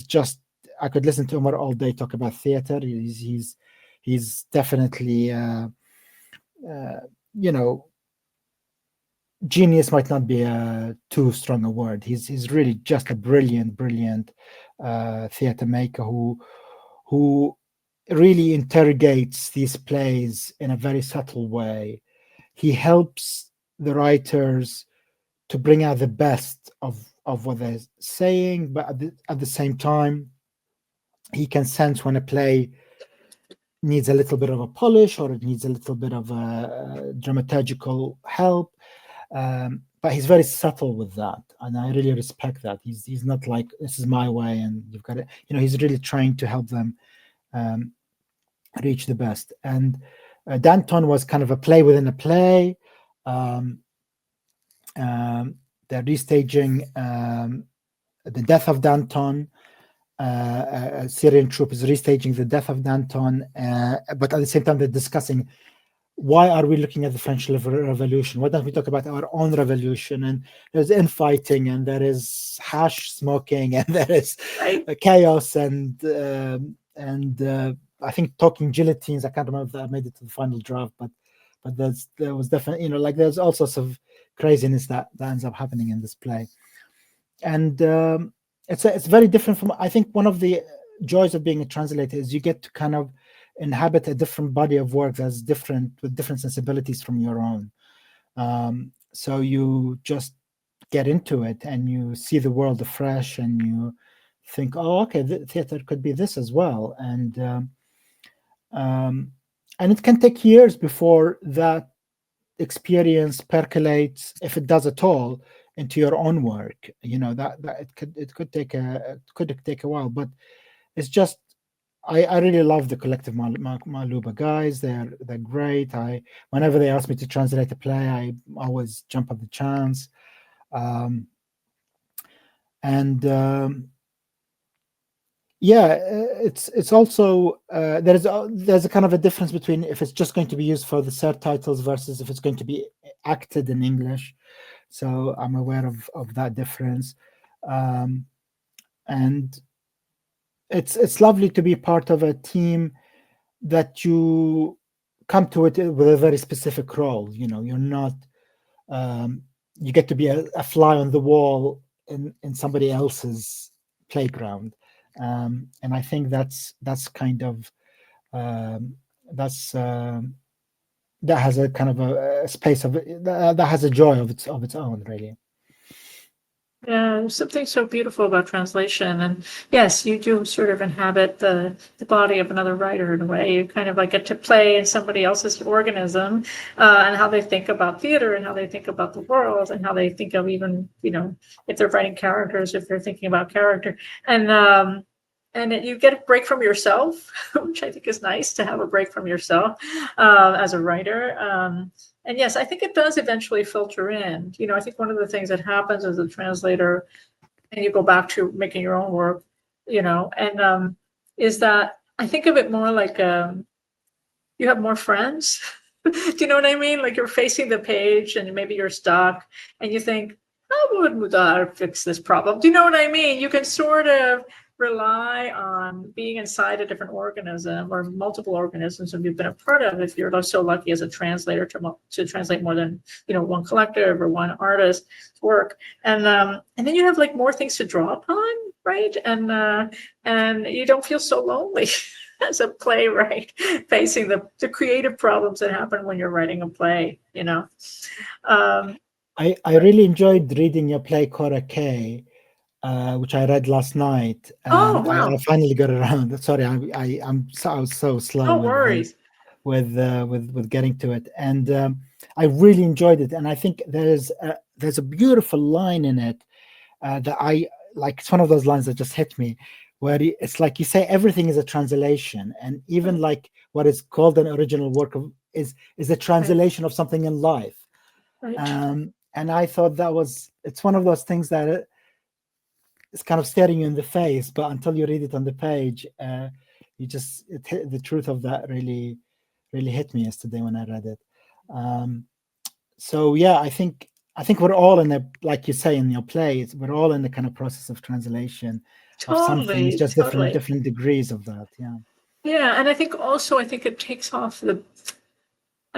just, I could listen to Omar all day talk about theater. He's definitely genius might not be too strong a word. He's really just a brilliant theater maker who really interrogates these plays in a very subtle way. He helps the writers to bring out the best of what they're saying, but at the same time, he can sense when a play needs a little bit of a polish, or it needs a little bit of a dramaturgical help. But he's very subtle with that, and I really respect that. He's not like, this is my way and you've got it. He's really trying to help them reach the best. And Danton was kind of a play within a play. They're restaging The Death of Danton. A Syrian troupe is restaging The Death of Danton, but at the same time they're discussing, why are we looking at the French Revolution? Why don't we talk about our own revolution? And there's infighting, and there is hash smoking, and there is chaos, and I think talking guillotines. I can't remember if I made it to the final draft, but there was definitely, there's all sorts of craziness that ends up happening in this play. And it's very different from, I think one of the joys of being a translator is you get to kind of inhabit a different body of work that's different, with different sensibilities from your own. So you just get into it and you see the world afresh, and you think, oh, okay, the theater could be this as well. And it can take years before that experience percolates, if it does at all, into your own work. That it could take a while, but it's just, I really love the collective Maluba guys. They're great. Whenever they ask me to translate a play, I always jump at the chance. It's also there's a kind of a difference between if it's just going to be used for the subtitles versus if it's going to be acted in English. So I'm aware of that difference, and it's lovely to be part of a team that you come to it with a very specific role. You're not you get to be a fly on the wall in somebody else's playground, and I think that's kind of that has a kind of a space of that has a joy of its own, really. Yeah, there's something so beautiful about translation. And yes, you do sort of inhabit the body of another writer in a way. You kind of like get to play in somebody else's organism, and how they think about theater, and how they think about the world, and how they think of even, if they're writing characters, if they're thinking about character. And you get a break from yourself, which I think is nice, to have a break from yourself as a writer. And yes, I think it does eventually filter in. I think one of the things that happens as a translator, and you go back to making your own work, and is that I think of it more like you have more friends. Do you know what I mean? Like, you're facing the page and maybe you're stuck and you think, how would Mudar fix this problem? Do you know what I mean? You can sort of rely on being inside a different organism or multiple organisms that you've been a part of, if you're so lucky as a translator to translate more than one collective or one artist's work, and then you have like more things to draw upon, right? And you don't feel so lonely as a playwright facing the creative problems that happen when you're writing a play. I really enjoyed reading your play Cora K, which I read last night. Oh, wow. I finally got around. Sorry, I was so slow. No worries. With getting to it, and I really enjoyed it. And I think there's a beautiful line in it that I like. It's one of those lines that just hit me, where it's like you say everything is a translation, and even like what is called an original work is a translation of something in life. Right. And I thought it's one of those things that it's kind of staring you in the face, but until you read it on the page, the truth of that really hit me yesterday when I read it. So yeah, I think we're all like you say in your play, we're all in the kind of process of translation of something. It's just different degrees of that. Yeah, and I think it takes off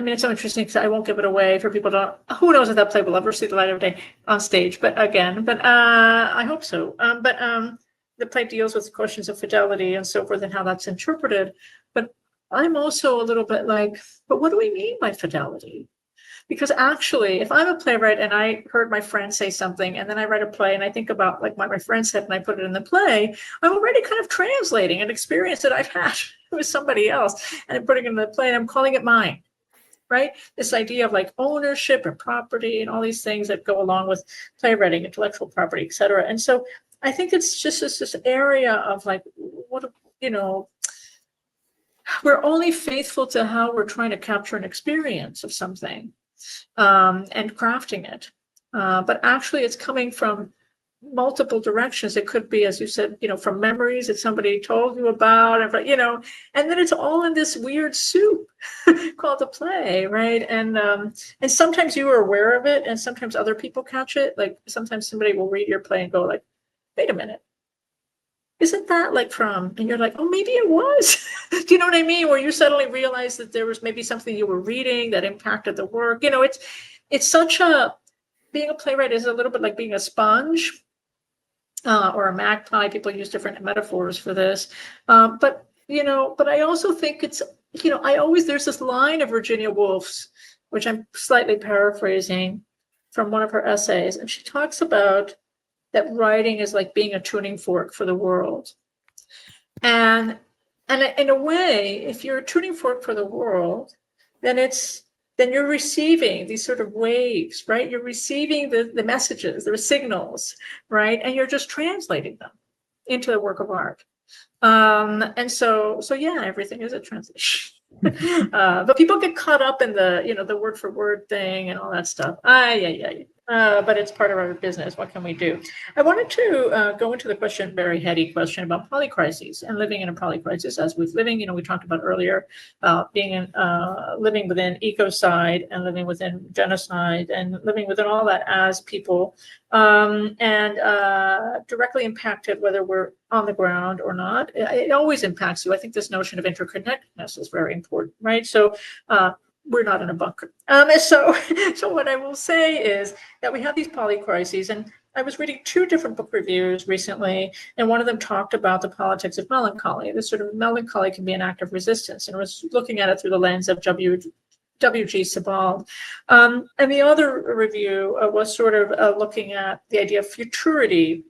it's so interesting because I won't give it away for people who knows if that play will ever see the light of day on stage, but I hope so. The play deals with questions of fidelity and so forth and how that's interpreted. But I'm also a little bit like, but what do we mean by fidelity? Because actually, if I'm a playwright and I heard my friend say something, and then I write a play and I think about like what my friend said and I put it in the play, I'm already kind of translating an experience that I've had with somebody else, and I'm putting it in the play and I'm calling it mine. Right? This idea of like ownership and property and all these things that go along with playwriting, intellectual property, et cetera. And so I think it's just this area of like, we're only faithful to how we're trying to capture an experience of something and crafting it. But actually it's coming from multiple directions. It could be, as you said, from memories that somebody told you about, and then it's all in this weird soup called a play, right? And sometimes you are aware of it, and sometimes other people catch it. Like sometimes somebody will read your play and go like, wait a minute, isn't that like from, and you're like, oh, maybe it was. Do you know what I mean? Where you suddenly realize that there was maybe something you were reading that impacted the work. It's such a being a playwright is a little bit like being a sponge or a magpie. People use different metaphors for this. But I also think it's, there's this line of Virginia Woolf's, which I'm slightly paraphrasing from one of her essays. And she talks about that writing is like being a tuning fork for the world. And in a way, if you're a tuning fork for the world, then you're receiving these sort of waves, right? You're receiving the messages, the signals, right? And you're just translating them into a work of art. And so yeah, everything is a translation. But people get caught up in the word for word thing and all that stuff. But it's part of our business. What can we do? I wanted to go into the question, very heady question about polycrises and living in a polycrisis as with living. We talked about earlier being living within ecocide and living within genocide and living within all that as people, and directly impacted whether we're on the ground or not. It always impacts you. I think this notion of interconnectedness is very important, right? So we're not in a bunker. So what I will say is that we have these polycrises, and I was reading 2 different book reviews recently, and one of them talked about the politics of melancholy. This sort of melancholy can be an act of resistance, and I was looking at it through the lens of W.G. Sebald. And the other review was sort of looking at the idea of futurity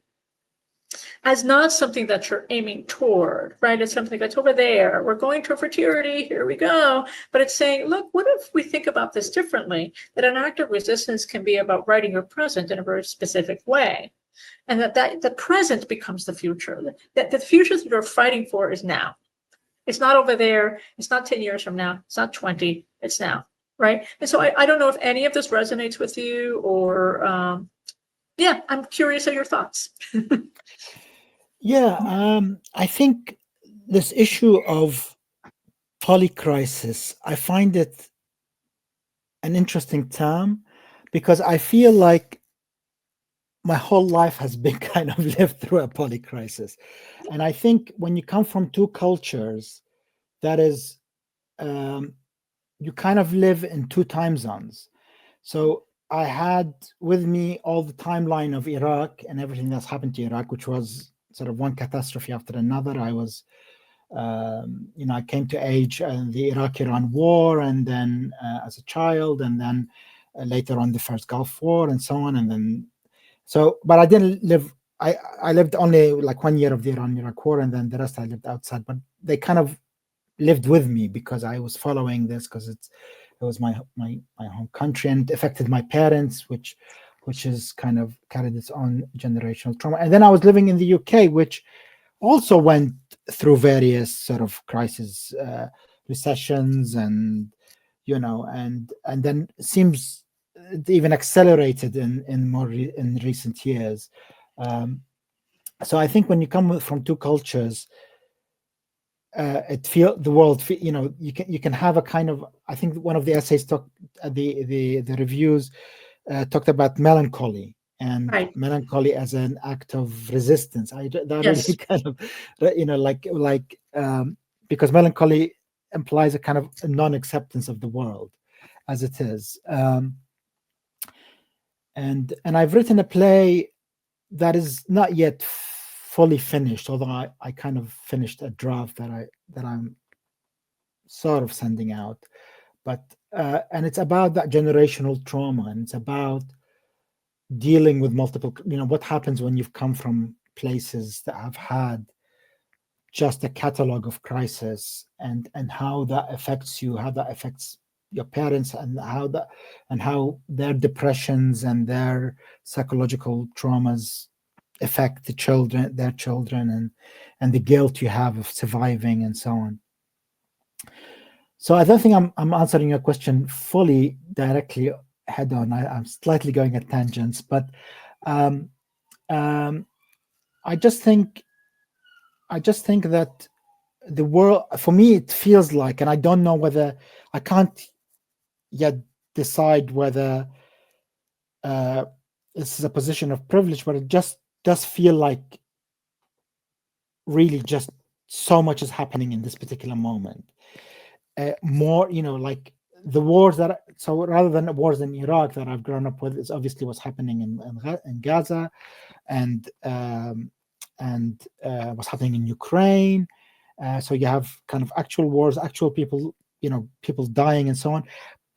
as not something that you're aiming toward, right? It's something that's over there. We're going to futurity, here we go. But it's saying, look, what if we think about this differently? That an act of resistance can be about writing your present in a very specific way. And that the present becomes the future. That the future that you're fighting for is now. It's not over there. It's not 10 years from now. It's not 20. It's now, right? And so I don't know if any of this resonates with you or, I'm curious of your thoughts. I think this issue of polycrisis, I find it an interesting term because I feel like my whole life has been kind of lived through a polycrisis. And I think when you come from 2 cultures, that is, you kind of live in 2 time zones. So I had with me all the timeline of Iraq and everything that's happened to Iraq, which was sort of one catastrophe after another. I was, I came to age in the Iraq-Iran war, and then as a child, and then later on the first Gulf War, and so on. And then, but I didn't live. I lived only like 1 year of the Iran-Iraq war, and then the rest I lived outside. But they kind of lived with me because I was following this because it was my home country, and it affected my parents, which is kind of carried its own generational trauma. And then I was living in the UK, which also went through various sort of crises, recessions, and and then seems even accelerated in recent years. So I think when you come from 2 cultures, the world, you can have a kind of, I think one of the essays the reviews talked about melancholy and Right. melancholy as an act of resistance. That Yes. really kind of, because melancholy implies a kind of a non-acceptance of the world as it is. And I've written a play that is not yet fully finished, although I kind of finished a draft that I'm sort of sending out, but and it's about that generational trauma, and it's about dealing with multiple, what happens when you've come from places that have had just a catalog of crisis, and how that affects you, how that affects your parents, and how their depressions and their psychological traumas affect their children, and the guilt you have of surviving, and so on. So I don't think I'm answering your question fully directly head on. I'm slightly going at tangents, but I just think that the world, for me, it feels like, and I don't know whether, I can't yet decide whether this is a position of privilege, but it just does feel like really just so much is happening in this particular moment. More, like the wars that, so rather than the wars in Iraq that I've grown up with, is obviously what's happening in Gaza, and what's happening in Ukraine. So you have kind of actual wars, actual people, people dying and so on.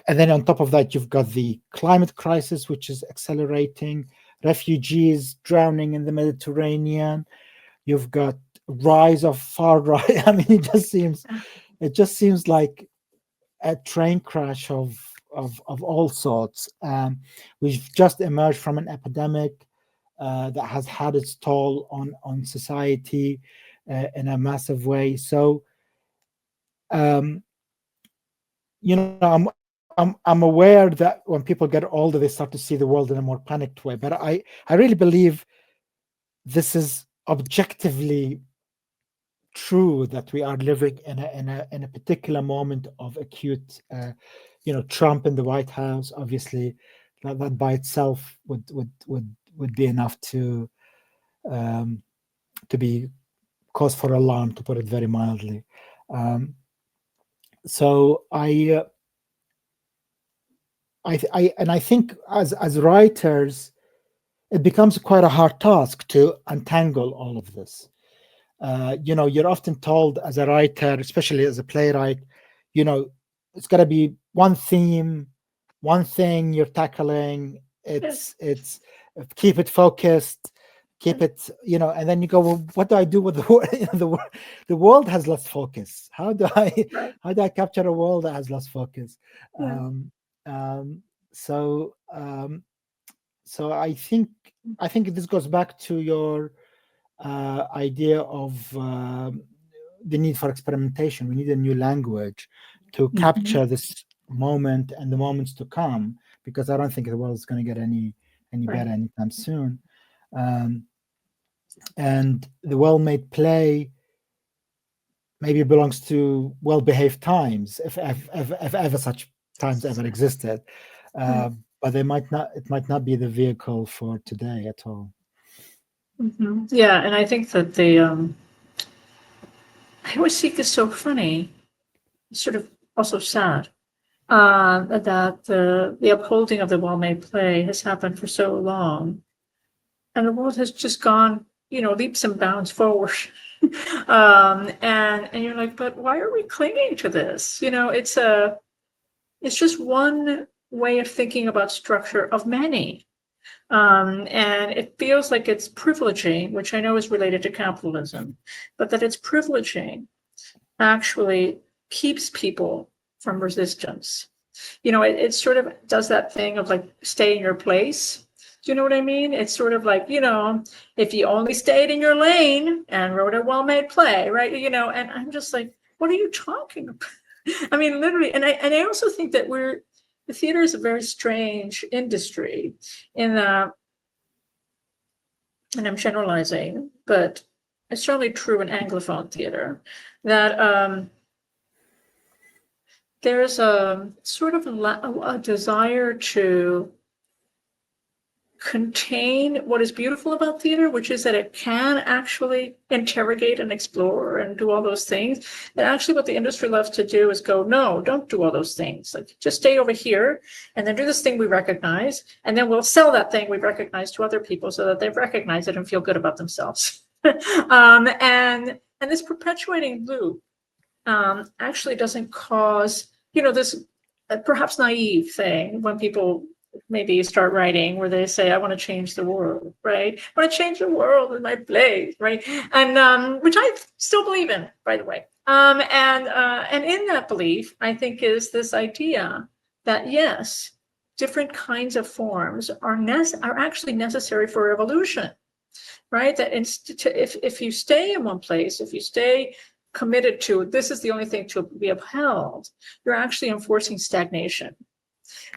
And then on top of that, you've got the climate crisis, which is accelerating, refugees drowning in the Mediterranean. You've got rise of far right. I mean, it just seems like a train crash of all sorts. We've just emerged from an epidemic that has had its toll on society in a massive way. So, I'm aware that when people get older, they start to see the world in a more panicked way. But I really believe this is objectively true, that we are living in a particular moment of acute, Trump in the White House. Obviously, that by itself would be enough to be cause for alarm, to put it very mildly. So I think as writers, it becomes quite a hard task to untangle all of this. You're often told as a writer, especially as a playwright, it's got to be one theme, one thing you're tackling. It's keep it focused, keep it, and then you go, well, what do I do with the world? The world has lost focus. How do I capture a world that has lost focus? Yeah. So I think this goes back to your idea of the need for experimentation. We need a new language to capture this moment and the moments to come, because I don't think the world is going to get any better anytime soon. And the well-made play maybe belongs to well-behaved times, if ever such times ever existed. But it might not be the vehicle for today at all. Yeah, and I think that I always think it's so funny, sort of also sad, that the upholding of the well-made play has happened for so long, and the world has just gone, leaps and bounds forward. And you're like, but why are we clinging to this? It's just one way of thinking about structure of many. And it feels like it's privileging, which I know is related to capitalism, but that it's privileging actually keeps people from resistance. It sort of does that thing of like, stay in your place. Do you know what I mean? It's sort of like, if you only stayed in your lane and wrote a well-made play, right? And I'm just like, what are you talking about? I mean, literally. And I also think that the theater is a very strange industry in that, and I'm generalizing, but it's certainly true in Anglophone theater, that there's a sort of a desire to contain what is beautiful about theater, which is that it can actually interrogate and explore and do all those things. And actually what the industry loves to do is go, no, don't do all those things. Like, just stay over here and then do this thing we recognize. And then we'll sell that thing we recognize to other people so that they recognize it and feel good about themselves. And this perpetuating loop actually doesn't cause, this perhaps naive thing when people maybe start writing where they say, I want to change the world, right? I want to change the world with my plays, right? And which I still believe in, by the way. And in that belief, I think, is this idea that yes, different kinds of forms are actually necessary for evolution, right? That if you stay in one place, if you stay committed to this is the only thing to be upheld, you're actually enforcing stagnation.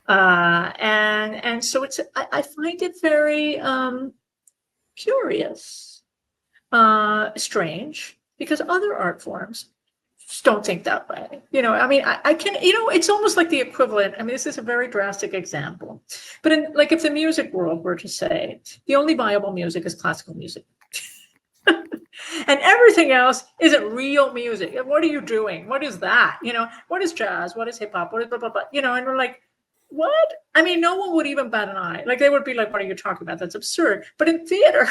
And so I find it very curious, strange, because other art forms just don't think that way. I mean, I can, it's almost like the equivalent. I mean, this is a very drastic example, but if the music world were to say the only viable music is classical music. And everything else isn't real music. What are you doing? What is that? What is jazz? What is hip hop? What is blah, blah, blah? And we're like, what? I mean, no one would even bat an eye. Like, they would be like, what are you talking about? That's absurd. But in theater,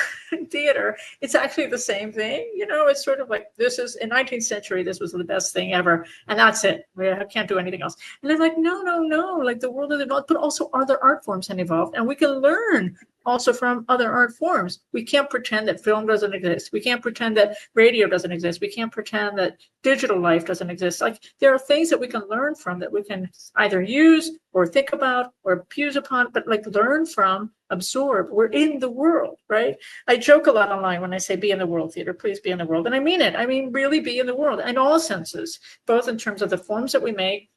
it's actually the same thing. It's sort of like, this is in 19th century, this was the best thing ever. And that's it. We can't do anything else. And they're like, no. Like, the world has evolved, but also other art forms have evolved. And we can learn also from other art forms. We can't pretend that film doesn't exist. We can't pretend that radio doesn't exist. We can't pretend that digital life doesn't exist. Like, there are things that we can learn from, that we can either use or think about or abuse upon, but like learn from, absorb. We're in the world, right? I joke a lot online when I say be in the world, theater, please be in the world. And I mean it. I mean, really be in the world in all senses, both in terms of the forms that we make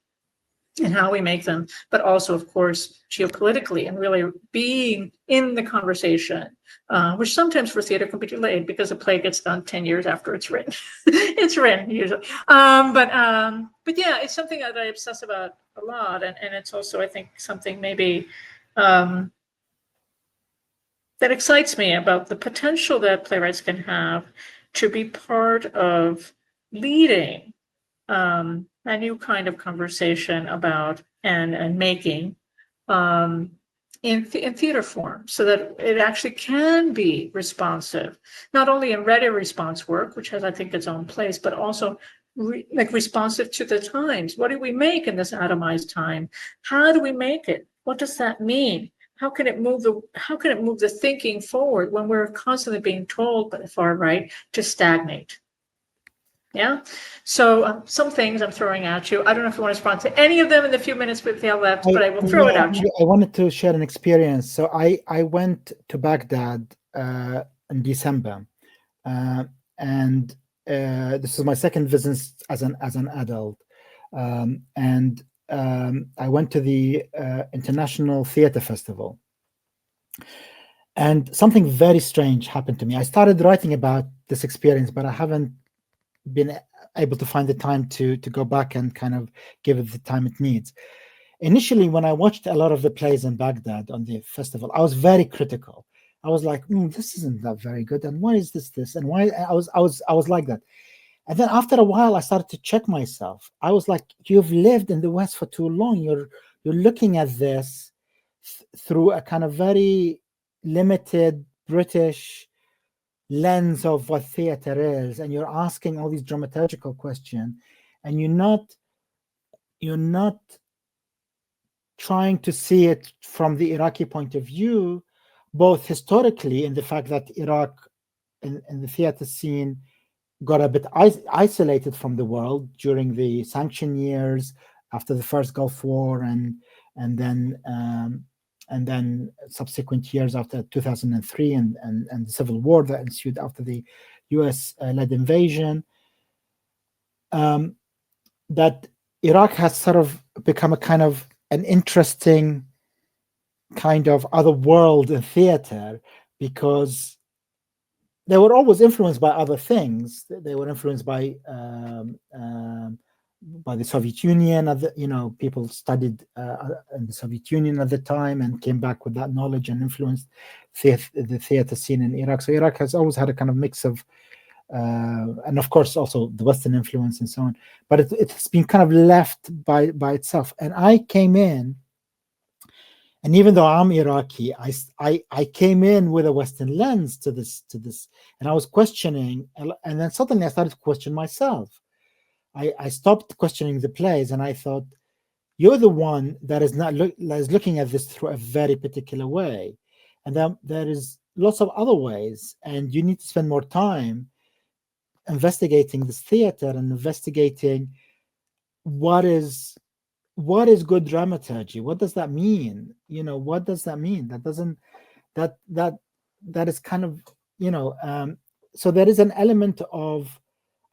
and how we make them, but also, of course, geopolitically, and really being in the conversation, which sometimes for theater can be delayed because a play gets done 10 years after it's written. It's written usually. But yeah, it's something that I obsess about a lot. And it's also, I think, something maybe that excites me about the potential that playwrights can have to be part of leading a new kind of conversation about and making in theater form, so that it actually can be responsive, not only in ready response work, which has, I think, its own place, but also responsive to the times. What do we make in this atomized time? How do we make it? What does that mean? How can it move the thinking forward when we're constantly being told by the far right to stagnate? Yeah. So some things I'm throwing at you. I don't know if you want to respond to any of them in the few minutes we have left, but I will throw it at you. I wanted to share an experience. So I went to Baghdad in December, and this is my second visit as an adult, and I went to the International Theatre Festival, and something very strange happened to me. I started writing about this experience, but I haven't been able to find the time to go back and kind of give it the time it needs. Initially, when I watched a lot of the plays in Baghdad on the festival, I was very critical. I was like, this isn't that very good, and why is this, and why? I was like that. And then after a while, I started to check myself. I was like, you've lived in the West for too long. You're looking at this through a kind of very limited British lens of what theater is, and you're asking all these dramaturgical questions, and you're not trying to see it from the Iraqi point of view, both historically in the fact that Iraq in the theater scene got a bit isolated from the world during the sanction years after the first Gulf War, and then subsequent years after 2003 and the civil war that ensued after the US-led invasion, that Iraq has sort of become a kind of an interesting kind of other world in theater, because they were always influenced by other things. They were influenced by the Soviet Union. People studied in the Soviet Union at the time and came back with that knowledge and influenced the theater scene in Iraq. So Iraq has always had a kind of mix of, and of course also the Western influence and so on. But it's been kind of left by itself. And I came in, and even though I'm Iraqi, I came in with a Western lens to this, and I was questioning, and then suddenly I started to question myself. I stopped questioning the plays, and I thought, you're the one that is looking at this through a very particular way, and there is lots of other ways, and you need to spend more time investigating this theater and investigating what is good dramaturgy. What does that mean? What does that mean? That is kind of, so there is an element of,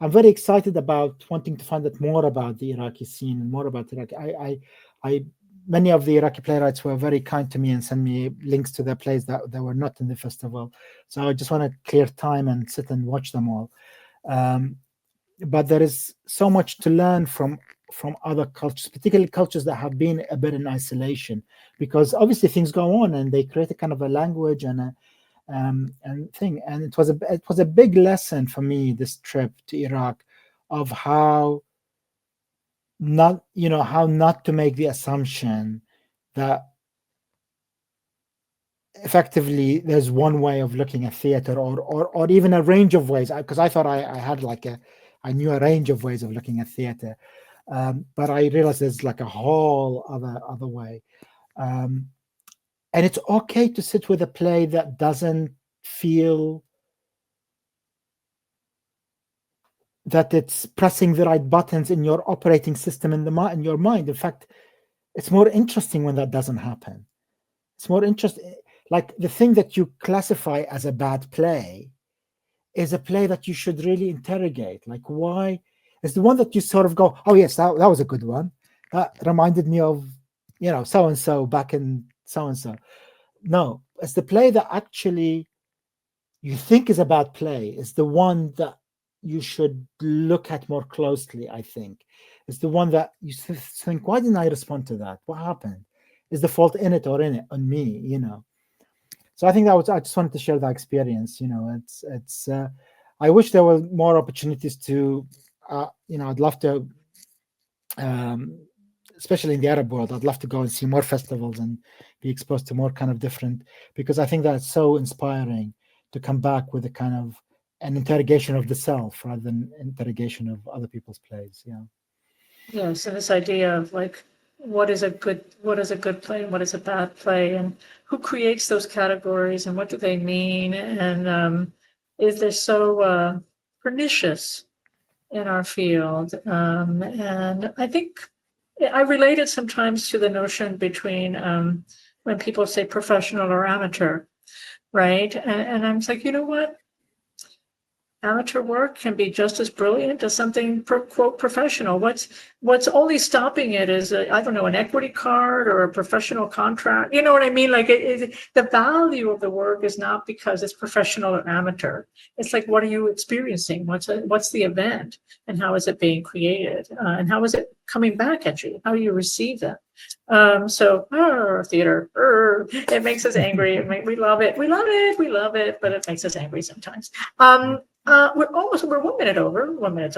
I'm very excited about wanting to find out more about the Iraqi scene and more about Iraqi. Many of the Iraqi playwrights were very kind to me and sent me links to their plays that were not in the festival. So I just want to clear time and sit and watch them all. But there is so much to learn from other cultures, particularly cultures that have been a bit in isolation, because obviously things go on and they create a kind of a language and and thing. And it was a big lesson for me, this trip to Iraq, of how not to make the assumption that effectively there's one way of looking at theater, or even a range of ways, because I thought I had I knew a range of ways of looking at theater, but I realized there's like a whole other way. And it's okay to sit with a play that doesn't feel that it's pressing the right buttons in your operating system in your mind. In fact, it's more interesting when that doesn't happen. It's more interesting. Like, the thing that you classify as a bad play is a play that you should really interrogate. Like, why? It's the one that you sort of go, oh yes, that was a good one. That reminded me of, so-and-so back in so-and-so. No, it's the play that actually you think is a bad play. It's the one that you should look at more closely, I think. It's the one that you think, why didn't I respond to that? What happened? Is the fault in it or on me, So I think I just wanted to share that experience. It's I wish there were more opportunities to, I'd love to, especially in the Arab world, I'd love to go and see more festivals and be exposed to more kind of different, because I think that's so inspiring to come back with a kind of an interrogation of the self rather than interrogation of other people's plays. Yeah. Yes, and this idea of like, what is a good play and what is a bad play, and who creates those categories and what do they mean, and is they're so pernicious in our field. And I think I relate it sometimes to the notion between when people say professional or amateur, right? And I'm like, you know what? Amateur work can be just as brilliant as something quote professional. What's only stopping it is I don't know, an equity card or a professional contract. You know what I mean? Like the value of the work is not because it's professional or amateur. It's like, what are you experiencing? What's the event, and how is it being created, and how is it coming back at you? How do you receive that? Theater, it makes us angry. We love it, but it makes us angry sometimes. We're 1 minute over. 1 minute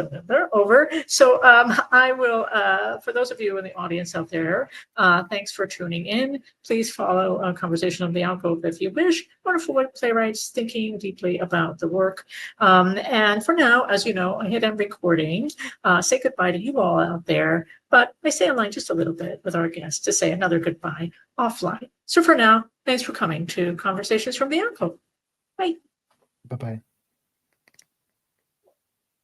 over. So I will, for those of you in the audience out there, thanks for tuning in. Please follow a conversation of the Alcove if you wish. Wonderful playwrights thinking deeply about the work. And for now, as you know, I hit end recording. Say goodbye to you all out there. But I stay online just a little bit with our guests to say another goodbye offline. So for now, thanks for coming to Conversations from the Alcove. Bye. Bye-bye.